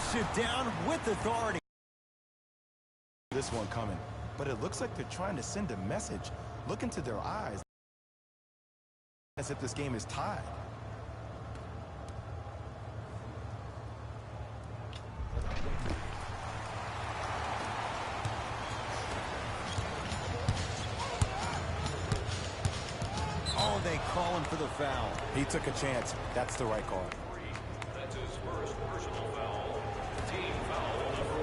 knocks it down with authority. This one coming, but it looks like they're trying to send a message. Look into their eyes as if this game is tied. Oh, they call him for the foul. He took a chance. That's the right call. That's his first personal foul. Team foul number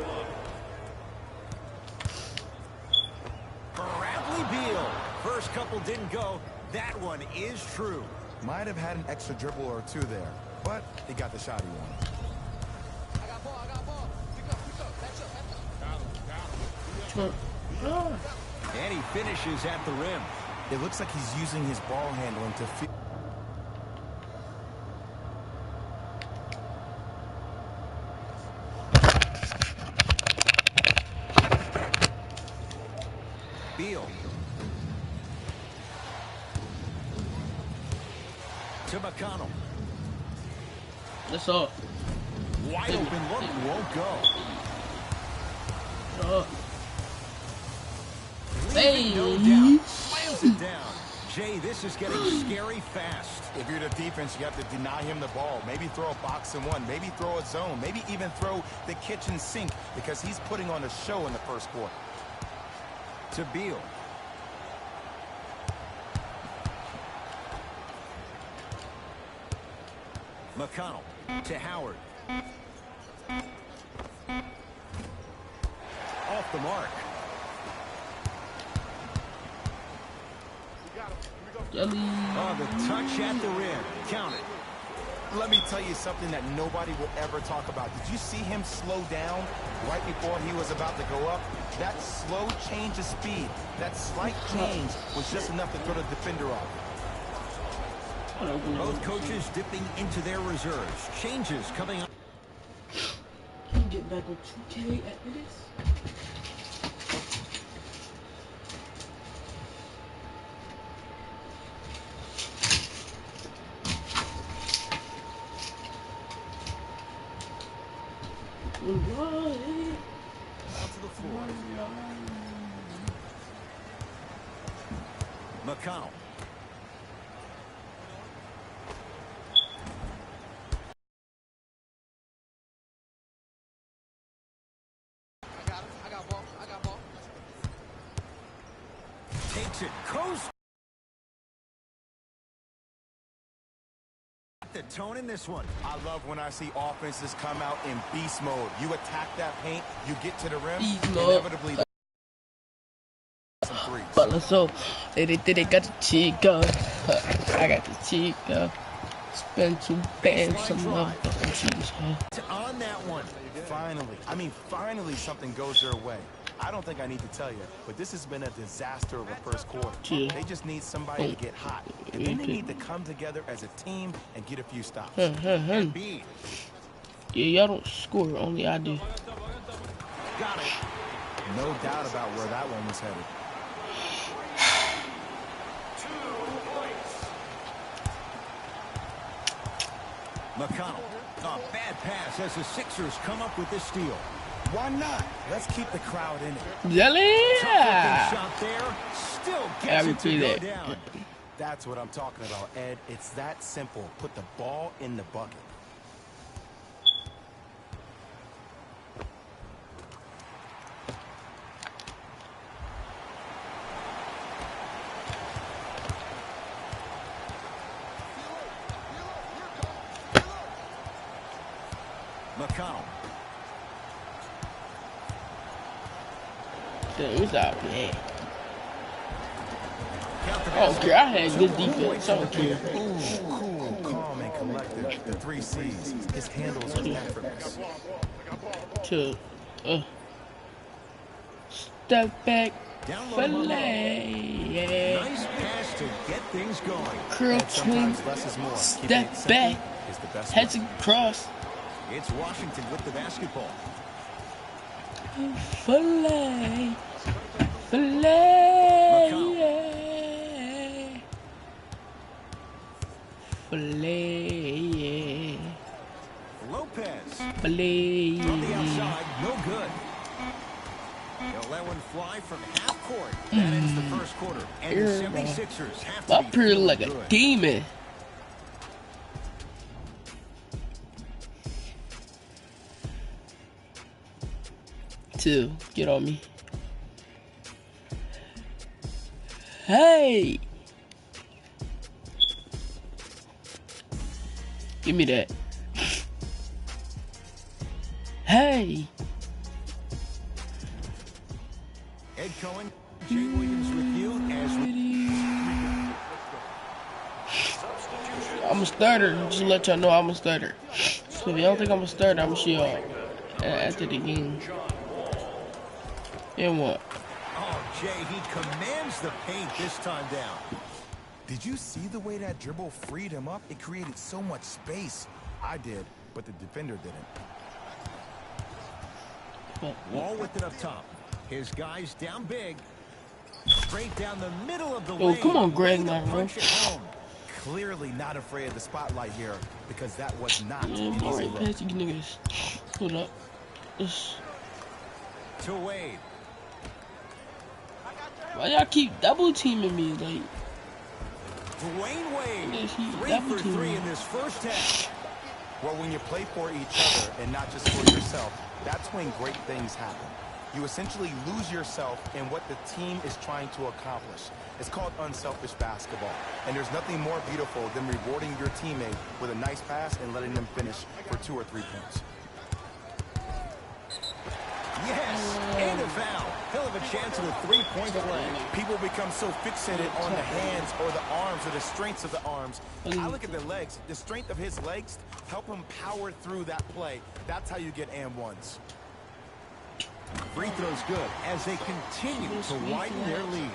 1. Bradley Beal. First couple didn't go. That one is true. Might have had an extra dribble or two there, but he got the shot he wanted. I got ball. Pick up. And he finishes at the rim. It looks like he's using his ball handling to fit. Beal. To McConnell. That's all. Wide open look, won't go. Hey. No doubt. Slams it down. Jay, this is getting scary fast. If you're the defense, you have to deny him the ball. Maybe throw a box and one. Maybe throw a zone. Maybe even throw the kitchen sink because he's putting on a show in the first quarter. To Beal. McConnell to Howard. Off the mark. Oh, the touch at the rim. Count it. Let me tell you something that nobody will ever talk about. Did you see him slow down right before he was about to go up? That slow change of speed, that slight change was just enough to throw the defender off. Both coaches dipping into their reserves. Changes coming up. Can you get back on 2K after this? Out to the floor. McConnell. I got ball. Takes it. Coast. The tone in this one. I love when I see offenses come out in beast mode. You attack that paint, you get to the rim, inevitably some threes. But let's go. They got the Chica. I got the Chica. Spend 2 bands some motherfucking cheese, huh? On that one. Finally something goes their way. I don't think I need to tell you, but this has been a disaster of a first quarter. Yeah. They just need somebody to get hot. And then they need to come together as a team and get a few stops. Yeah, y'all don't score, only I do. Got it. No doubt about where that one was headed. 2 points. McConnell. A bad pass as the Sixers come up with this steal. Why not? Let's keep the crowd in it. Yeah. Shot there. Still gets it to go down. That's what I'm talking about, Ed. It's that simple. Put the ball in the bucket. McConnell. Dude, who's out there? Oh, okay, I had good defense. I don't care. Cool, calm, and collected. The 3 C's. His handles are effortless. Step back. Fillet. Yeah. Nice pass to get things going. Curl swing. Less is more. Step back. Is the best Heads way. across. It's Washington with the basketball. Fillet. Fillet. Fillet. Lopez. Fillet. From They'll let one fly from half court. That ends the first quarter. And the 76ers have to My be pretty feeling like a good. demon. Two, get on me. Hey! Give me that. Hey! Ed Cohen, Jay Williams with you as we... I'm a starter. Just to let y'all know I'm a starter. So if you don't think I'm a starter, I'm gonna show y'all after the game. And what? Oh, Jay, he commands the paint this time down. Did you see the way that dribble freed him up? It created so much space. I did, but the defender didn't. Wall with it up top. His guys down big. Straight down the middle of the Oh, lane. come on, Greg, Way to man, bro. punch it home. Clearly not afraid of the spotlight here because that was not Yeah, an I'm easy alright look. past you niggas. Hold up. This- To Wade. Why y'all keep double teaming me? Like, Dwayne Wade. Yes, he 3 double for teamed 3 me. in this first half. Well, when you play for each other and not just for yourself, that's when great things happen. You essentially lose yourself in what the team is trying to accomplish. It's called unselfish basketball. And there's nothing more beautiful than rewarding your teammate with a nice pass and letting them finish for 2 or 3 points. Yes, and a foul. He'll have a chance at a three-point play. People become so fixated on the hands or the arms or the strengths of the arms. I look at the legs. The strength of his legs help him power through that play. That's how you get and ones. Free throws good as they continue to widen their lead.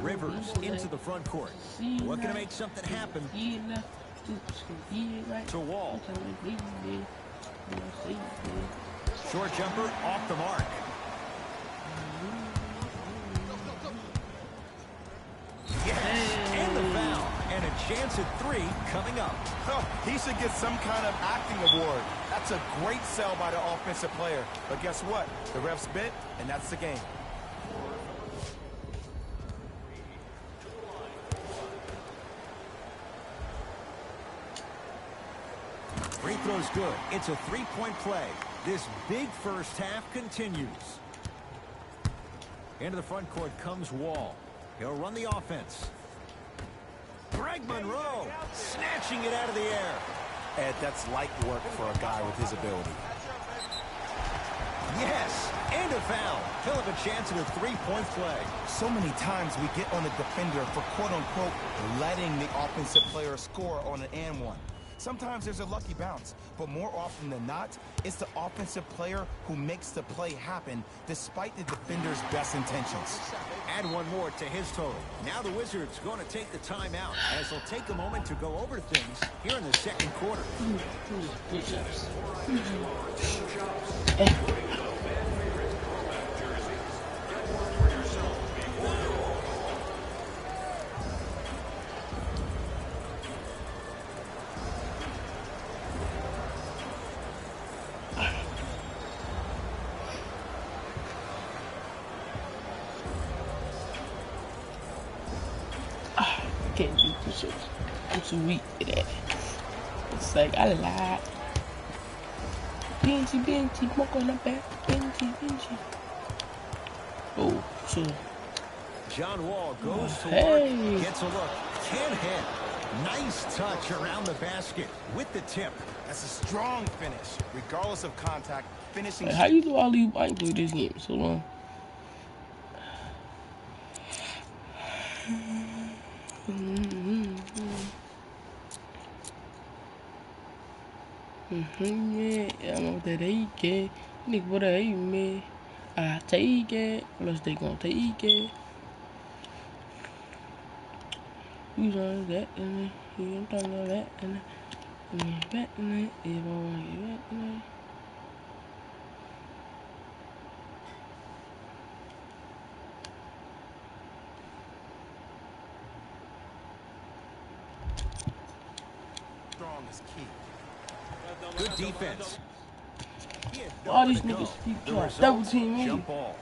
Rivers into the front court. Looking to make something happen. To Wall. Short jumper off the mark. Yes, and the foul. And a chance at 3 coming up. Oh, he should get some kind of acting award. That's a great sell by the offensive player. But guess what? The refs bit, and that's the game. Free throw's good. It's a three-point play. This big first half continues. Into the front court comes Wall. He'll run the offense. Greg Monroe snatching it out of the air. Ed, that's light work for a guy with his ability. Yes, and a foul. He'll have a chance at a three-point play. So many times we get on the defender for quote-unquote letting the offensive player score on an and one. Sometimes there's a lucky bounce, but more often than not, it's the offensive player who makes the play happen despite the defender's best intentions. Add one more to his total. Now the Wizards going to take the timeout as they'll take a moment to go over things here in the second quarter. Can't do push-ups. I'm too weak for that. It's like I lied. Benchy, walk on the back. Benchy. Oh, shit. John Wall goes to Hey. work, gets a look, can't hit. Nice touch around the basket with the tip. That's a strong finish, regardless of contact. Finishing. Like, how you do all these bike through this game so long? Yeah, I'm out there, take it. Nigga, what I hate me. I take it. Unless they gonna take it. You know that, and you don't know that, and you back in it. If I wanna get back in it. Strong is key. Good defense. He had All nowhere these to go. niggas keep The trying to result, double team me. jump ball.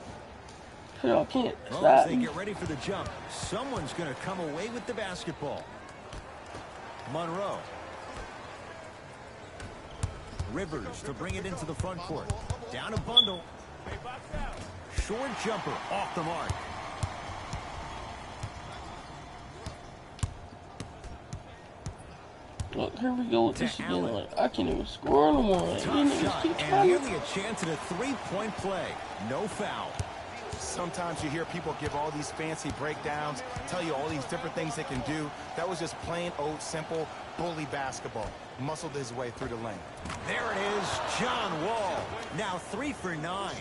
Y'all can't Well, stop as they me. get ready for the jump, someone's going to come away with the basketball. Monroe. Rivers to bring it into the front court. Down a bundle. Short jumper off the mark. Look, here we go with To this again. Allen. Like, I can't even score no more. Like, these Tough niggas shot keep and trying. nearly a chance at a three-point play. No foul. Sometimes you hear people give all these fancy breakdowns, tell you all these different things they can do. That was just plain old simple bully basketball. Muscled his way through the lane. There it is, John Wall. Now 3 for 9.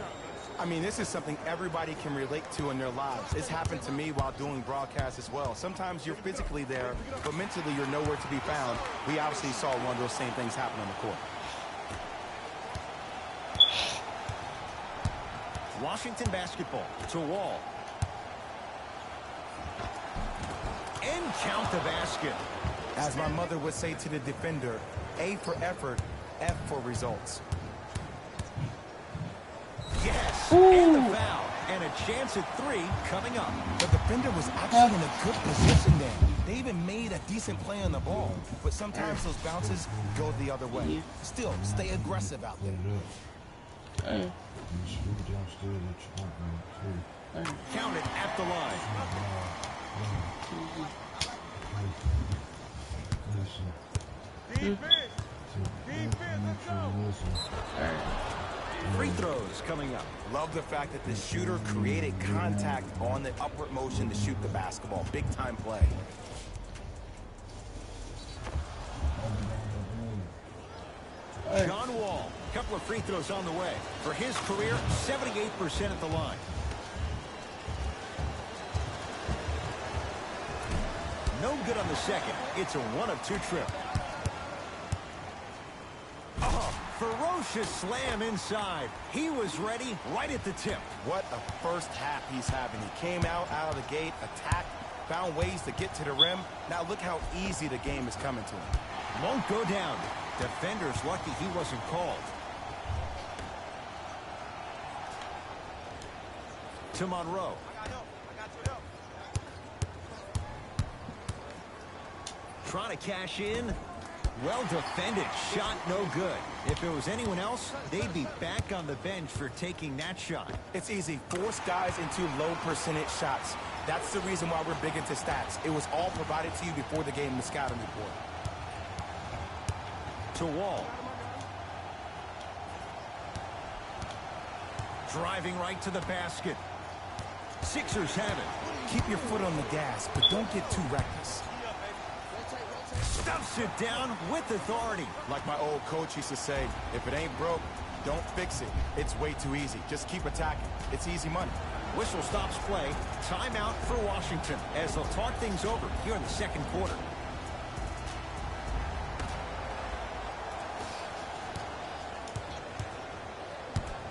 I mean, this is something everybody can relate to in their lives. It's happened to me while doing broadcasts as well. Sometimes you're physically there, but mentally you're nowhere to be found. We obviously saw one of those same things happen on the court. Washington basketball to Wall. And count the basket. As my mother would say to the defender, A for effort, F for results. Yes, Ooh. and the foul. And a chance at 3 coming up. The defender was actually in a good position there. They even made a decent play on the ball. But sometimes those bounces go the other way. Still, stay aggressive out there. Hey, Count it at the line. Free throws coming up. Love the fact that the shooter created contact on the upward motion to shoot the basketball. Big time play. John Wall, couple of free throws on the way. For his career, 78% at the line. No good on the second. It's a 1 of 2 trip. Oh, ferocious slam inside. He was ready right at the tip. What a first half he's having. He came out of the gate, attacked, found ways to get to the rim. Now look how easy the game is coming to him. Won't go down. Defender's lucky he wasn't called. To Monroe. Trying to cash in. Well defended. Shot no good. If it was anyone else, they'd be back on the bench for taking that shot. It's easy. Force guys into low percentage shots. That's the reason why we're big into stats. It was all provided to you before the game in the scouting report. To Wall. Driving right to the basket. Sixers have it. Keep your foot on the gas, but don't get too reckless. Stuffs it down with authority. Like my old coach used to say, if it ain't broke, don't fix it. It's way too easy. Just keep attacking. It's easy money. Whistle stops play. Timeout for Washington as they'll talk things over here in the second quarter.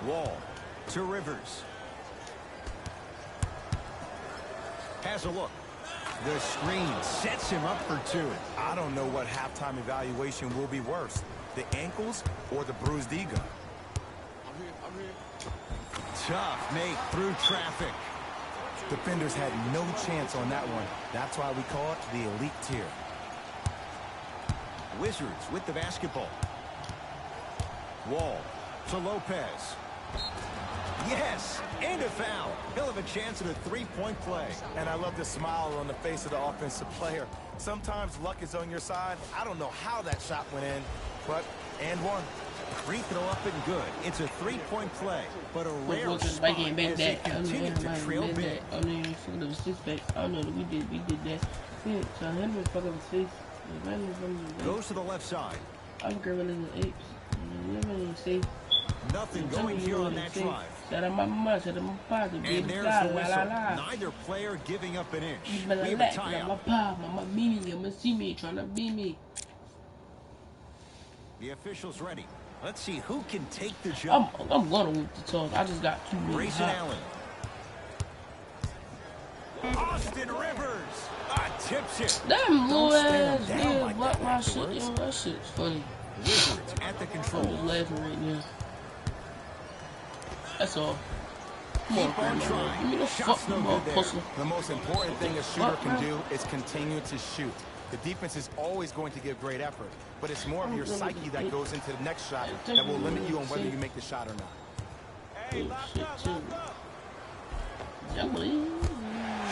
Wall to Rivers. Has a look. The screen sets him up for 2. I don't know what halftime evaluation will be worse, the ankles or the bruised ego. I'm here. Tough make through traffic. Defenders had no chance on that one. That's why we call it the elite tier. Wizards with the basketball. Wall to Lopez. Yes, and a foul. He'll have a chance at a 3-point play. And I love the smile on the face of the offensive player. Sometimes luck is on your side. I don't know how that shot went in, but and one. Free throw up and good. It's a 3-point play, but a rare Look, spot back in back as they that. continue to trail big. I don't even fuck up his six pack. I don't know that we did that. Yeah, so him and fuck up his face. Goes to the left side. I'm grabbing in the apes. You know what I mean? Say. Nothing going here on that drive. Shout out my mama, shout out my father, baby. And there's La, the la, whistle. la, la. Neither player giving up an inch. You We better have a let tie my up. pop, mama beat me, I'ma see me, tryna beat me. The official's ready. Let's see who can take the jump. I'm gonna whoop the toss. I just got too many Grayson hot. Allen. Austin Rivers. Tips it. Damn little stand ass down nigga like block that my shit, afterwards. yo, that shit's funny. Wizards at the I'm controls. just laughing right now. That's all. Come on, Keep on man. trying. Give me the Shot's fuck no ball, good there. pussy. The most important thing a shooter can do is continue to shoot. The defense is always going to give great effort, but it's more of your psyche that goes into the next shot that will limit you on whether you make the shot or not. Oh, shit, too. Jelly.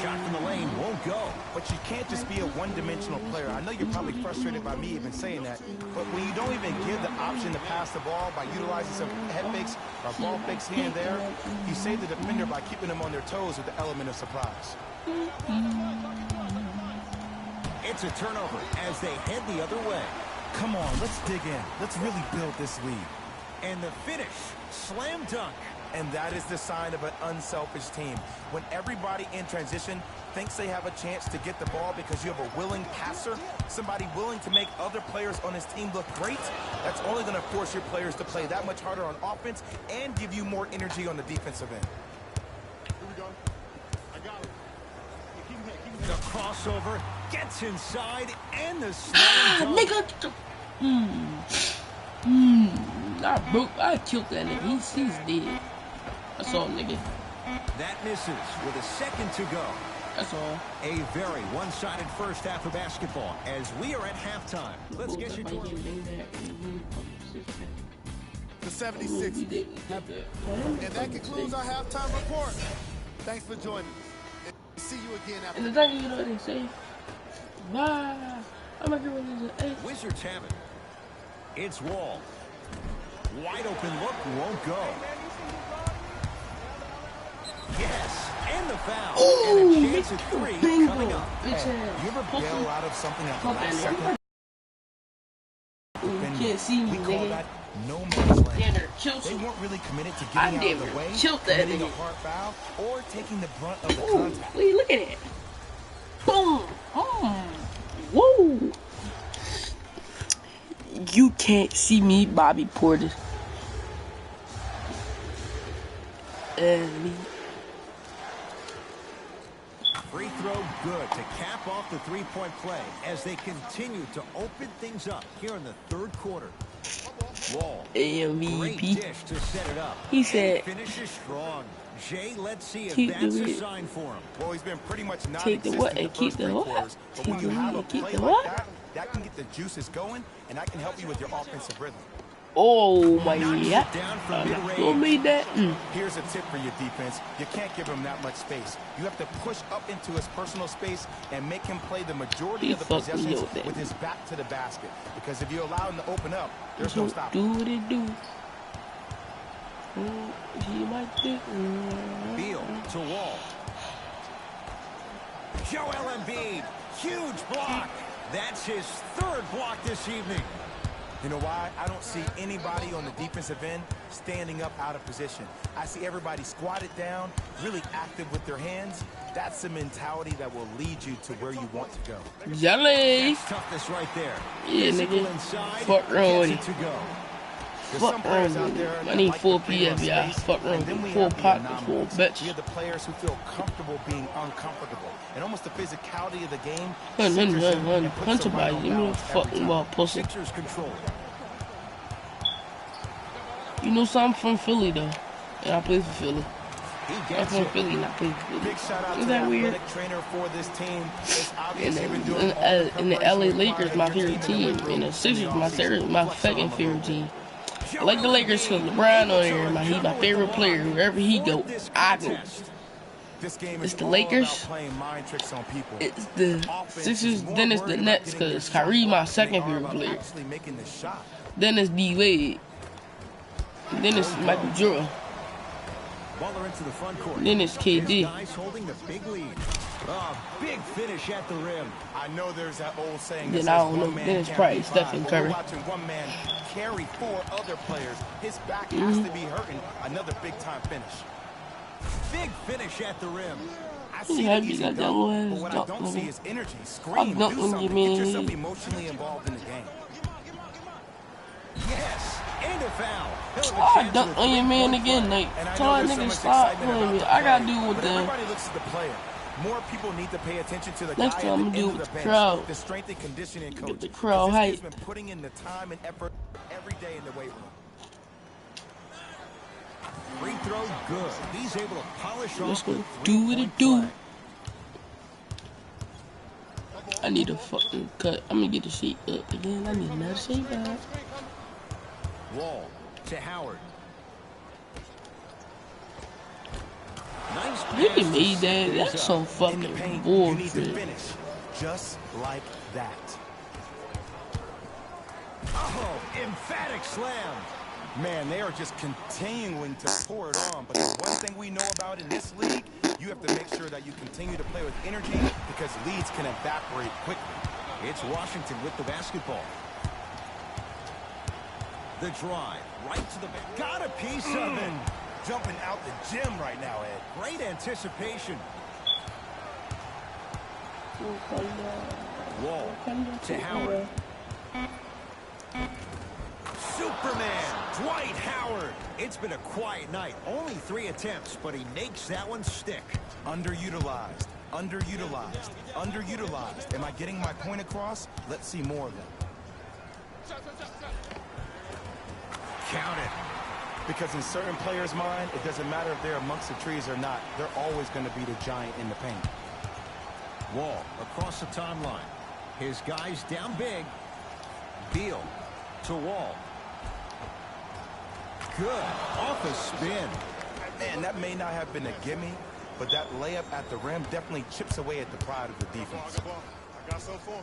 Shot from the lane won't go. But you can't just be a one-dimensional player. I know you're probably frustrated by me even saying that, but when you don't even give the option to pass the ball by utilizing some head fakes or ball fakes here and there, you save the defender by keeping them on their toes with the element of surprise. It's a turnover as they head the other way. Come on, let's dig in. Let's really build this lead. And the finish, slam dunk. And that is the sign of an unselfish team. When everybody in transition thinks they have a chance to get the ball because you have a willing passer, somebody willing to make other players on his team look great, that's only going to force your players to play that much harder on offense and give you more energy on the defensive end. Here we go. I got it. Keep him here. The crossover gets inside and the slam dunk. Nigga. I killed that nigga. He's dead. That's all, nigga. That misses with a second to go. That's all. A very one-sided first half of basketball as we are at halftime. Let's get you to The 76. And that concludes our halftime report. Thanks for joining. And see you again after. And the thing, you know what they say? Bye. I'm not gonna lose it. Wizards have it. It's Wall. Wide open look won't go. Yes, and the foul. Ooh, and a chance at three coming up. You ever bail out of something at the last second? You can't see me, We call nigga. that no man's land. Damn, killed They you. weren't really committed to I getting out of damn the way, killed that committing a nigga. hard foul, or taking the brunt of the Ooh, contact. wait, look at it. Boom. Woo. You can't see me, Bobby Portis. Free throw good to cap off the three-point play as they continue to open things up here in the third quarter. Wall. Great MVP. dish to set it up. He said, And finishes strong. Jay, let's see if keep that's the a what? sign for him. Well, he's been pretty much Take the non-existent what the and keep first the three what? quarters. But when Take you the have a what and keep play the like what? that can get the juices going, and that can help you with your offensive rhythm. Oh my Knocks god. it down from mid-range. Who made that? Here's a tip for your defense. You can't give him that much space. You have to push up into his personal space and make him play the majority He of the fucked me possessions up there. with his back to the basket. Because if you allow him to open up, there's no stopping. Do what it do. He might do. Beal to Wall. Joel Embiid. Huge block. That's his third block this evening. You know why? I don't see anybody on the defensive end standing up out of position. I see everybody squatted down, really active with their hands. That's the mentality that will lead you to where you want to go. Jelly. That's toughness right there. Yeah, Physical nigga. inside, Fuck wrong with gets him. it to go. There's Fuck some players wrong out with there him. that I need like full to play on PF, yeah. space, Fuck wrong and then with we him. Full have the pocket, full anomalies. bitch. We have the players who feel comfortable being uncomfortable. And almost the physicality of the game Hun, centers them and puts Hunter them right body, on give me a balance every fucking time. ball, pussy. Sixers control. You know something from Philly though, and I play for Philly. He I'm gets from it. Philly, and I play for Philly. Big shout out Isn't to the that weird? athletic trainer for this team. It's In obviously been the, doing all the in the LA preparation Lakers, required my of your favorite team in team, the weight and the room Sixers, in the my offseason. second favorite team. I like the Lakers because LeBron on there, he's my favorite player. Wherever he go, I go. This game It's is the all Lakers. about playing mind tricks on people. It's the Sixers, then it's the Nets because Kyrie my second favorite player. Actually making the shot. Then it's D Wade. Then it's Michael Jordan. Butler into the front court. Then it's His KD. guys holding the big lead. Big finish at the rim. I know there's that old saying Then that I says don't know. one man Then it's can't probably beat Stephen five, but Curry. we're watching one man carry four other players. His back has to be hurting. Another big-time finish. Big finish at the rim. I He see had the me easy like that dunk, little but ass what I dunk, don't see nigga. is energy. I Scream, dunk do when you something. mean- Get yourself emotionally involved in the game. Yes, and a foul. He'll have a I chance dunk at a on your man three-point again, play. like, And I tell know that there's so nigga much stop excitement playing about me. the I gotta play, do with but the. everybody looks at the player. More people need to pay attention to the Next guy time at I'm the gonna do end of with the the bench, crowd. the strength and conditioning coach. the crowd 'Cause this kid's hype. been putting in the time and effort every day in the weight room. throw good. He's able to polish Let's off go the do what it three-point do. play. I need a fucking cut. I'm gonna get the sheet up again. I need another sheet up. Wall to Howard. Nice pass He to made set that. things That's up. some In the fucking paint, you need to bullshit. finish just like that. Oh, emphatic slam. Man, they are just continuing to pour it on. But there's one thing we know about in this league, you have to make sure that you continue to play with energy because leads can evaporate quickly. It's Washington with the basketball. The drive, right to the back. Got a piece of it. Jumping out the gym right now, Ed. Great anticipation. Wall to Howard. Superman, Dwight Howard. It's been a quiet night. Only 3 attempts, but he makes that one stick. Underutilized, underutilized, underutilized. Am I getting my point across? Let's see more of them. Count it. Because in certain players' mind, it doesn't matter if they're amongst the trees or not. They're always going to be the giant in the paint. Wall across the timeline. His guys down big. Beal to Wall. Good. Off a spin. Man, that may not have been a gimme, but that layup at the rim definitely chips away at the pride of the defense. I got some for him.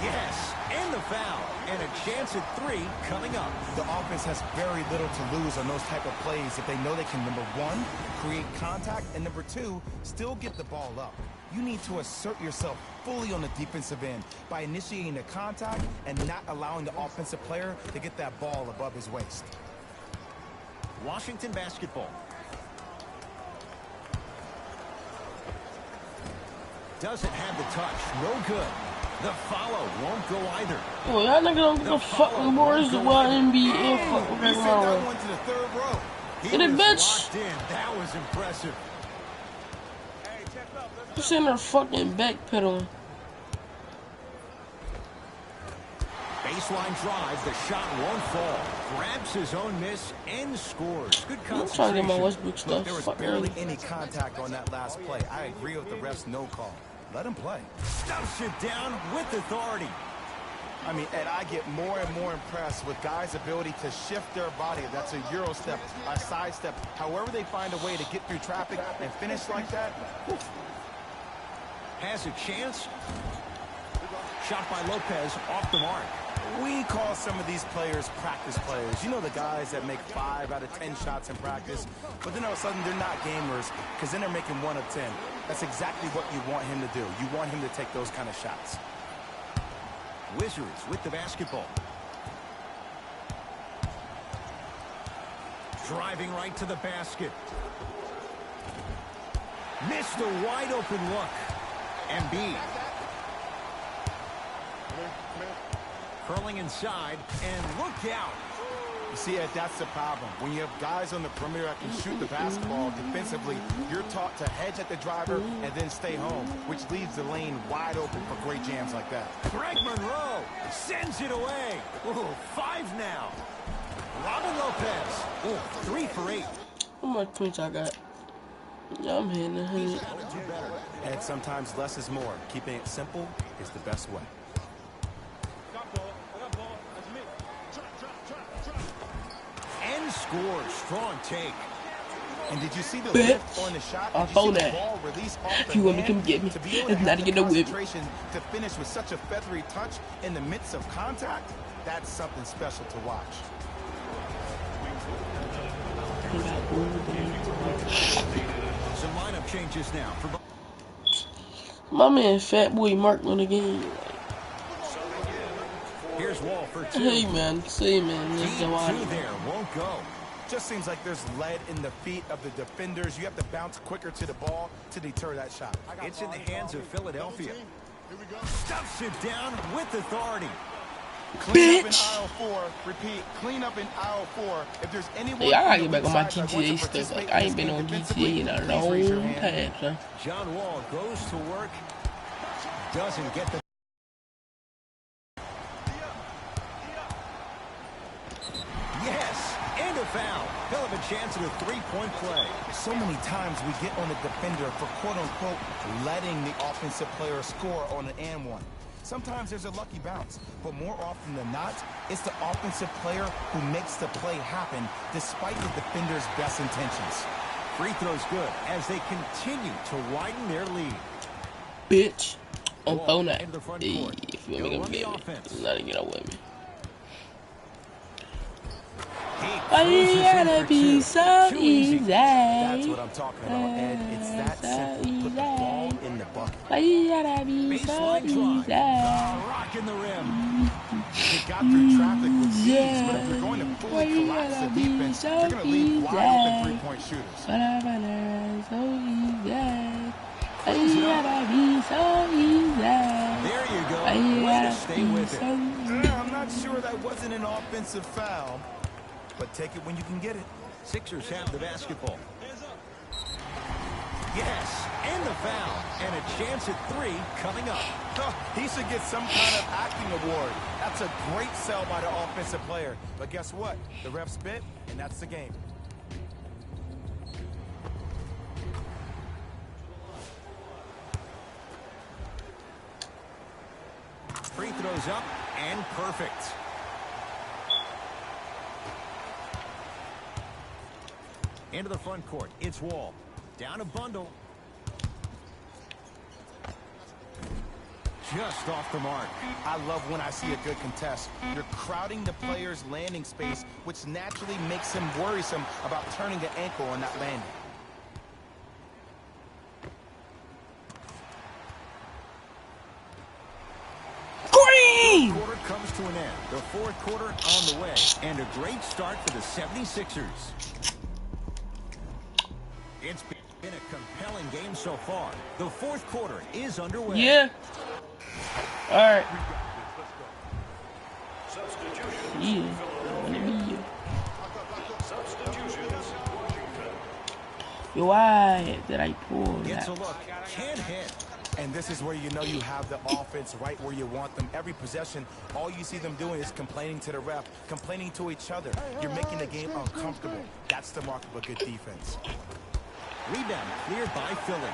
Yes, and the foul. And a chance at 3 coming up. The offense has very little to lose on those type of plays if they know they can, number 1, create contact, and number 2, still get the ball up. You need to assert yourself fully on the defensive end by initiating the contact and not allowing the offensive player to get that ball above his waist. Washington basketball. Doesn't have the touch. No good. The follow won't go either. Oh, y'all niggas don't get the fucking boards to why NBA fucking You back sent that around. one to the 3rd row. He Get it, was bitch. locked in. That was impressive. You sitting there fucking backpedaling. Baseline drive. The shot won't fall. Grabs his own miss and scores. Good I'm trying to concentration. get my Westbrook Look, stuff. there was Fuck barely early. any contact on that last play. I agree with the ref's no call. Let him play. Stuffs it down with authority. I mean, Ed, I get more and more impressed with guys' ability to shift their body. That's a Euro step, a side step. However they find a way to get through traffic and finish like that. Has a chance. Shot by Lopez off the mark. We call some of these players practice players. You know the guys that make 5 out of 10 shots in practice, but then all of a sudden they're not gamers because then they're making 1 of 10. That's exactly what you want him to do. You want him to take those kind of shots. Wizards with the basketball. Driving right to the basket. Missed a wide open look. Embiid. Curling inside, and look out. You see, Ed, that's the problem. When you have guys on the perimeter that can shoot the basketball defensively, you're taught to hedge at the driver and then stay home, which leaves the lane wide open for great jams like that. Greg Monroe sends it away. Ooh, 5 now. Robin Lopez. Ooh, 3 for 8. How much points I got? Yeah, I'm hitting the He's head. got to do better. And sometimes less is more. Keeping it simple is the best way. And scores. Strong take. And did you see the Bitch. lift on the shot? I'll Did you see phone the that. ball release off the You want me to hand? come get me? To be able to It's have not the to get a whip. concentration to finish with such a feathery touch in the midst of contact, that's something special to watch. Some lineup changes now. For My man, Fat Boy Mark on the game. Here's Wall for 2. Hey man, say man, Deep let's 2 go out. there. Won't go. Just seems like there's lead in the feet of the defenders. You have to bounce quicker to the ball to deter that shot. It's in the hands of Philadelphia. Stuffs it down with authority. Clean up in Bitch. aisle 4. Repeat, clean up in aisle 4. If there's anyone Hey, I gotta from get the back on my weak side that wants GTA to stuff. participate Like, I in ain't this been on game GTA defensively, in a please raise your long hand. time, son. John Wall goes to work. Doesn't get the... Yes, and a foul. He'll have a chance at a three-point play. So many times we get on the defender for quote-unquote letting the offensive player score on an and one. Sometimes there's a lucky bounce, but more often than not, it's the offensive player who makes the play happen despite the defender's best intentions. Free throw's good as they continue to widen their lead. Bitch. I'm phone that. Into the front Hey, court. if you want me to He'll run get the me, offense. let it get out with me. He Why you cruises in gotta for be two. so Too easy? That's what I'm talking about, Ed. It's that simple. Put the ball in the bucket. Why you gotta be so Baseline drive. easy? Rocking the rim. They got through traffic with ease, but if you're going to Why fully you collapse the gotta be defense, so you're going to leave wide open easy? three-point shooters. But I'm gonna so easy. Why you gotta be so easy? There you go. Why you Way to gotta stay be with it. so easy? I'm not sure that wasn't an offensive foul, but take it when you can get it. Sixers have the basketball. Yes, and the foul. And a chance at three coming up. He should get some kind of acting award. That's a great sell by the offensive player. But guess what? The ref spit, and that's the game. Free throws up and perfect. Into the front court. It's Wall. Down a bundle. Just off the mark. I love when I see a good contest. You're crowding the player's landing space, which naturally makes him worrisome about turning the ankle on that landing. Green! Quarter comes to an end. The fourth quarter on the way. And a great start for the 76ers. It's been a compelling game so far. The fourth quarter is underway. Yeah. Alright. Substitutions. Yeah. Let me be you. Substitutions. Washington. Yo, why did I pull Gets that? a look. Can't hit. And this is where you know you have the offense right where you want them. Every possession, all you see them doing is complaining to the ref, complaining to each other. You're making the game uncomfortable. That's the mark of a good defense. Rebound cleared by Philly.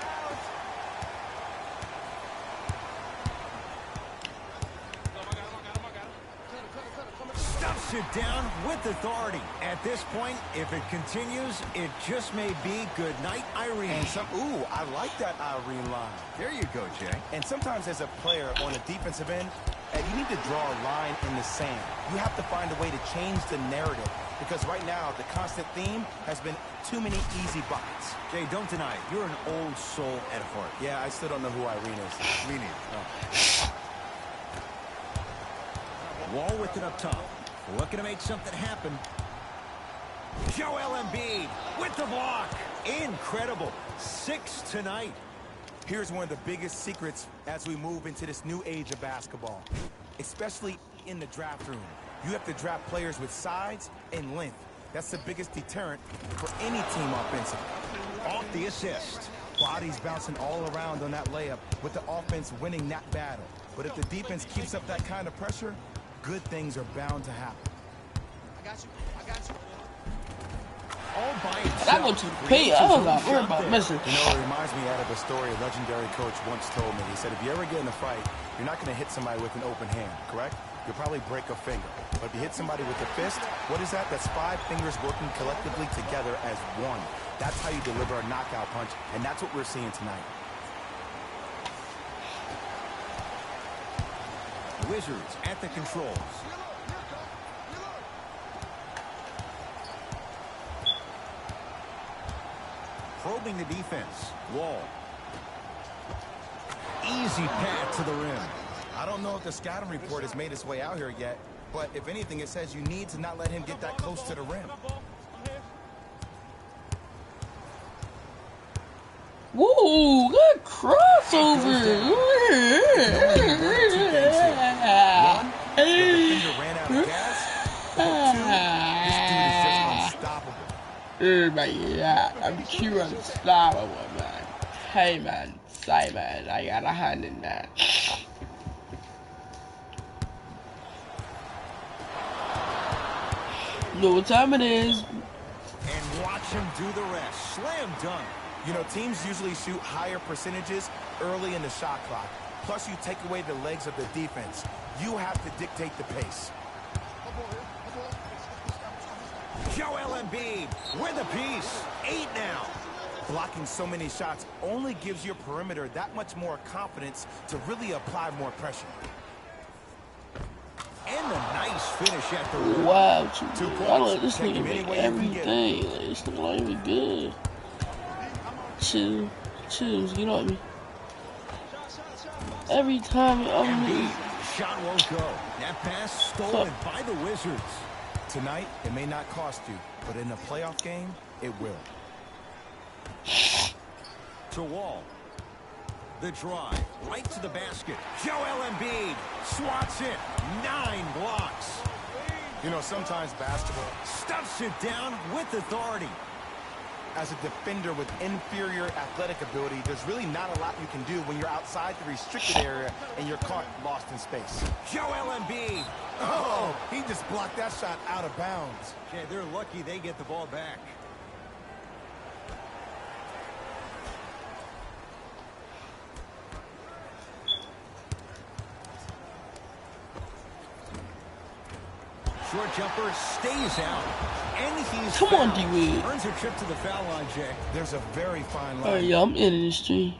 Stuffs it down with authority. At this point, if it continues, it just may be good night, Irene. And ooh, I like that Irene line. There you go, Jay. And sometimes as a player on a defensive end, you need to draw a line in the sand. You have to find a way to change the narrative. Because right now, the constant theme has been too many easy buckets. Jay, don't deny it. You're an old soul at heart. Yeah, I still don't know who Irene is. We need Wall with it up top. Looking to make something happen. Joel Embiid with the block. Incredible. 6 tonight. Here's one of the biggest secrets as we move into this new age of basketball, especially in the draft room. You have to draft players with size and length. That's the biggest deterrent for any team offensively. Off the assist. Bodies bouncing all around on that layup with the offense winning that battle. But if the defense keeps up that kind of pressure, good things are bound to happen. I got you. All by itself. I go to the paint. I was not worried about missing. You know, it reminds me out of a story a legendary coach once told me. He said, if you ever get in a fight, you're not going to hit somebody with an open hand, correct? You'll probably break a finger. But if you hit somebody with a fist, what is that? That's 5 fingers working collectively together as one. That's how you deliver a knockout punch, and that's what we're seeing tonight. Wizards at the controls. Probing the defense. Wall. Easy path to the rim. I don't know if the scouting report has made its way out here yet, but if anything, it says you need to not let him get that close to the rim. Woo, good crossover. One, the defender ran out of gas. Or 2, this dude is just unstoppable. Man, I'm too unstoppable, man. Hey, man, Simon, I got a hand in that. Know what time it is. And watch him do the rest. Slam dunk. You know, teams usually shoot higher percentages early in the shot clock. Plus, you take away the legs of the defense. You have to dictate the pace. Joel Embiid with a piece. 8 now. Blocking so many shots only gives your perimeter that much more confidence to really apply more pressure. And a nice finish at the rim. Wow, 2 I points. like this Take nigga him make any way you can get it. everything. Like, this nigga like me good. Chill, get on me. Every time Embiid, shot won't go. That pass stolen by the Wizards. Tonight, it may not cost you, but in a playoff game, it will. To Wall. The drive, right to the basket. Joel Embiid swats it. 9 blocks. You know, sometimes basketball, Stuffs it down with authority. as a defender with inferior athletic ability, there's really not a lot you can do when you're outside the restricted area and you're caught lost in space. Joel Embiid. Oh, he just blocked that shot out of bounds. Okay, they're lucky they get the ball back. Short jumper stays out. And he's Come on, fouled. D-Wade. Earns a trip to the foul line, Jay. There's a very fine line. Alright, y'all, I'm ending this stream.